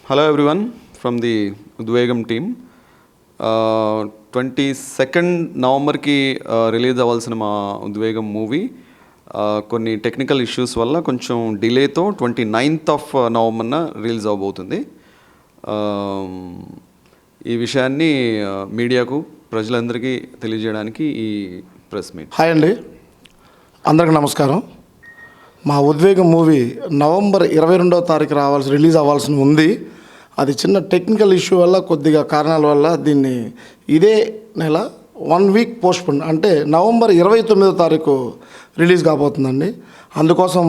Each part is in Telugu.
Hello everyone from the Udvegam team. 22nd నవంబర్కి రిలీజ్ అవ్వాల్సిన మా ఉద్వేగం మూవీ కొన్ని టెక్నికల్ ఇష్యూస్ వల్ల కొంచెం డిలేతో 29th ఆఫ్ నవంబర్న రిలీజ్ అవబోతుంది. ఈ విషయాన్ని మీడియాకు ప్రజలందరికీ తెలియజేయడానికి ఈ ప్రెస్ మీట్. హాయ్ అండి, అందరికీ నమస్కారం. మా ఉద్వేగం మూవీ నవంబర్ 22వ తారీఖు రిలీజ్ అవ్వాల్సి ఉంది. అది చిన్న టెక్నికల్ ఇష్యూ వల్ల, కొద్దిగా కారణాల వల్ల దీన్ని ఇదే నెల 1 వీక్ పోస్ట్పోన్, అంటే నవంబర్ 29వ తారీఖు రిలీజ్ కాబోతుందండి. అందుకోసం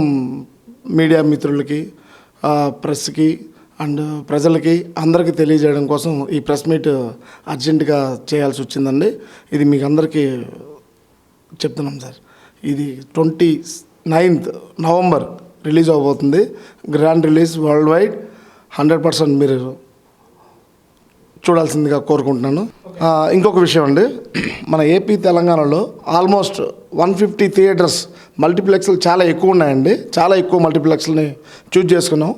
మీడియా మిత్రులకి, ప్రెస్కి అండ్ ప్రజలకి అందరికీ తెలియజేయడం కోసం ఈ ప్రెస్ మీట్ అర్జెంటుగా చేయాల్సి వచ్చిందండి. ఇది మీకు అందరికీ చెప్తున్నాం సార్. ఇది 29th నవంబర్ రిలీజ్ అవబోతుంది. గ్రాండ్ రిలీజ్ వరల్డ్ వైడ్ 100% మీరు చూడాల్సిందిగా కోరుకుంటున్నాను. ఇంకొక విషయం అండి, మన ఏపీ తెలంగాణలో ఆల్మోస్ట్ 150 థియేటర్స్ మల్టీప్లెక్స్లు చాలా ఎక్కువ ఉన్నాయండి. చాలా ఎక్కువ మల్టీప్లెక్స్ని చూజ్ చేసుకున్నాం.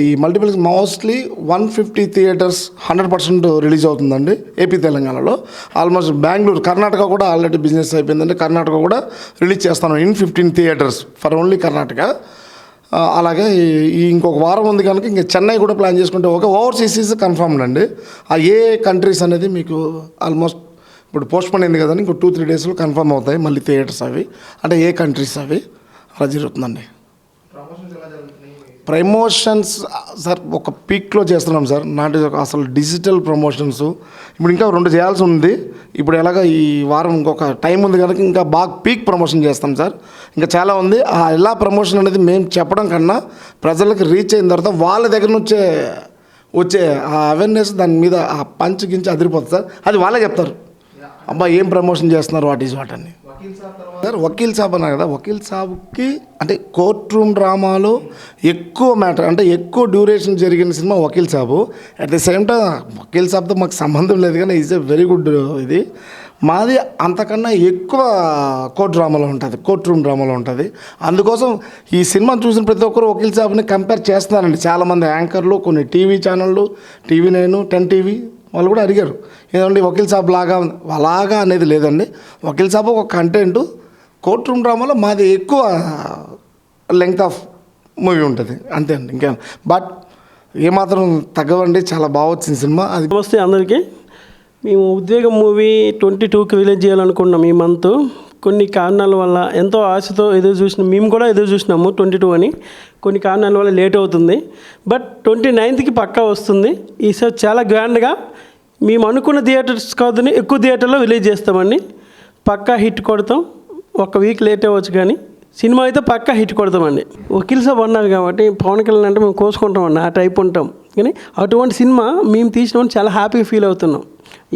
ఈ మల్టీప్లెక్స్ మోస్ట్లీ 150 థియేటర్స్ 100% రిలీజ్ అవుతుందండి ఏపీ తెలంగాణలో. ఆల్మోస్ట్ బెంగళూరు, కర్ణాటక కూడా ఆల్రెడీ బిజినెస్ అయిపోయిందండి. కర్ణాటక కూడా రిలీజ్ చేస్తాను in 15 theatres for only Karnataka. అలాగే ఇంకొక వారం ఉంది కనుక ఇంకా చెన్నై కూడా ప్లాన్ చేసుకుంటే ఓవర్సీస్ కన్ఫర్మ్డ్ అండి. ఆ ఏ కంట్రీస్ అనేది మీకు ఆల్మోస్ట్ ఇప్పుడు పోస్ట్పోన్ అయింది కదండి, ఇంకో 2-3 డేస్లో కన్ఫర్మ్ అవుతాయి మళ్ళీ థియేటర్స్ అవి, అంటే ఏ కంట్రీస్ అవి అలా జరుగుతుందండి. ప్రమోషన్స్ సార్ ఒక పీక్లో చేస్తున్నాం సార్. నాటి అసలు డిజిటల్ ప్రమోషన్స్ ఇప్పుడు ఇంకా 2 చేయాల్సి ఉంది. ఇప్పుడు ఎలాగ ఈ వారం ఇంకొక టైం ఉంది కనుక ఇంకా బాగా పీక్ ప్రమోషన్ చేస్తాం సార్. ఇంకా చాలా ఉంది. ఎలా ప్రమోషన్ అనేది మేము చెప్పడం కన్నా ప్రజలకు రీచ్ అయిన తర్వాత వాళ్ళ దగ్గర నుంచే వచ్చే ఆ అవేర్నెస్, దాని మీద ఆ పంచ్ గించి అదిరిపోతుంది సార్. అది వాళ్ళే చెప్తారు, అబ్బా ఏం ప్రమోషన్ చేస్తున్నారు, వాట్ ఈజ్ వాట్ అని. సార్ వకీల్ సాబ్ అన్నారు కదా, వకీల్ సాబ్కి అంటే కోర్ట్ రూమ్ డ్రామాలో ఎక్కువ మ్యాటర్, అంటే ఎక్కువ డ్యూరేషన్ జరిగిన cinema Vakeel Saab. At the same time Vakeel సాబ్తో మాకు సంబంధం లేదు, కానీ ఈజ్ ఎ వెరీ గుడ్. ఇది మాది అంతకన్నా ఎక్కువ కోర్ట్ రూమ్ డ్రామాలో ఉంటుంది. అందుకోసం ఈ సినిమా చూసిన ప్రతి ఒక్కరు వకీల్ సాబ్ని కంపేర్ చేస్తున్నారండి. చాలామంది యాంకర్లు, కొన్ని టీవీ ఛానళ్ళు, టీవీ 9, 10 టీవీ వాళ్ళు కూడా అడిగారు, ఏదండి వకీల్ సాబ్ లాగా అలాగా అనేది లేదండి. వకీల్ సాబ్ ఒక కంటెంట్, కోర్ట్ రూమ్ డ్రామాలో మాది ఎక్కువ లెంగ్త్ ఆఫ్ మూవీ ఉంటుంది, అంతే అండి. ఇంకేం బట్ ఏమాత్రం తగ్గవండి, చాలా బాగా వచ్చింది సినిమా. అది నమస్తే అందరికీ. మేము ఉద్వేగం మూవీ 22కి రిలీజ్ చేయాలనుకున్నాం ఈ మంత్. కొన్ని కారణాల వల్ల ఎంతో ఆశతో మేము కూడా ఎదురు చూసినాము 22 అని. కొన్ని కారణాల వల్ల లేట్ అవుతుంది. బట్ 29కి పక్కా వస్తుంది. ఈసారి చాలా గ్రాండ్గా మేము అనుకున్న థియేటర్స్ కాదని ఎక్కువ థియేటర్లో రిలీజ్ చేస్తామండి. పక్కా హిట్ కొడతాం. 1 వీక్ లేట్ అవ్వచ్చు, కానీ సినిమా అయితే పక్కా హిట్ కొడతామండి. వకీల్ సాబ్ అన్నారు కాబట్టి పవన్ కళ్యాణ్ అంటే మేము కోసుకుంటామండి, ఆ టైప్ ఉంటాం. కానీ అటువంటి సినిమా మేము తీసినామని చాలా హ్యాపీగా ఫీల్ అవుతున్నాం.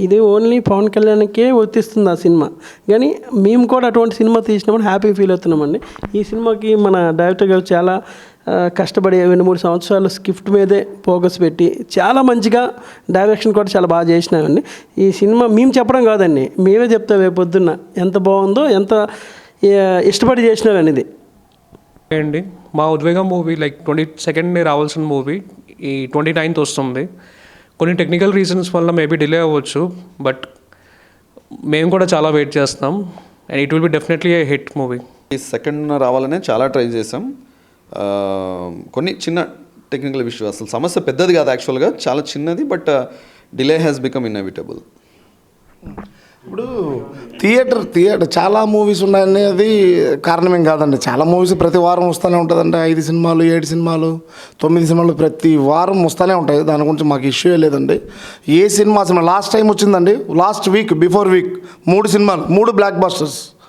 ఇది ఓన్లీ పవన్ కళ్యాణ్కే వర్తిస్తుంది ఆ సినిమా, కానీ మేము కూడా అటువంటి సినిమా తీసినామని హ్యాపీ ఫీల్ అవుతున్నామండి. ఈ సినిమాకి మన డైరెక్టర్ గారు చాలా కష్టపడి 2-3 సంవత్సరాలు స్క్రిప్ట్ మీదే ఫోకస్ పెట్టి చాలా మంచిగా డైరెక్షన్ కూడా చాలా బాగా చేసినామండి. ఈ సినిమా మేము చెప్పడం కాదండి, మేమే చెప్తాం రేపు పొద్దున్న ఎంత బాగుందో, ఎంత ఇష్టపడి చేసినారు అనేది. అండి మా ఉద్వేగం మూవీ 22nd రావాల్సిన మూవీ ఈ 29th వస్తుంది. కొన్ని టెక్నికల్ రీజన్స్ వల్ల మేబీ డిలే అవ్వచ్చు, బట్ మేము కూడా చాలా వెయిట్ చేస్తాం. And it will be definitely A hit movie. ఈ సెకండ్ రావాలనే చాలా ట్రై చేసాం. కొన్ని చిన్న టెక్నికల్ ఇష్యూ, అసలు సమస్య పెద్దది కాదు యాక్చువల్గా, చాలా చిన్నది. But delay has become inevitable. ఇప్పుడు థియేటర్ చాలా మూవీస్ ఉన్నాయనేది కారణమేం కాదండి. చాలా మూవీస్ ప్రతి వారం వస్తూనే ఉంటుందండి. 5 సినిమాలు, 7 సినిమాలు, 9 సినిమాలు ప్రతి వారం వస్తూనే ఉంటాయి. దాని గురించి మాకు ఇష్యూ లేదండి. ఏ సినిమా లాస్ట్ టైం వచ్చిందండి, లాస్ట్ వీక్ బిఫోర్ వీక్ 3 సినిమాలు, 3 బ్లాక్ బస్టర్స్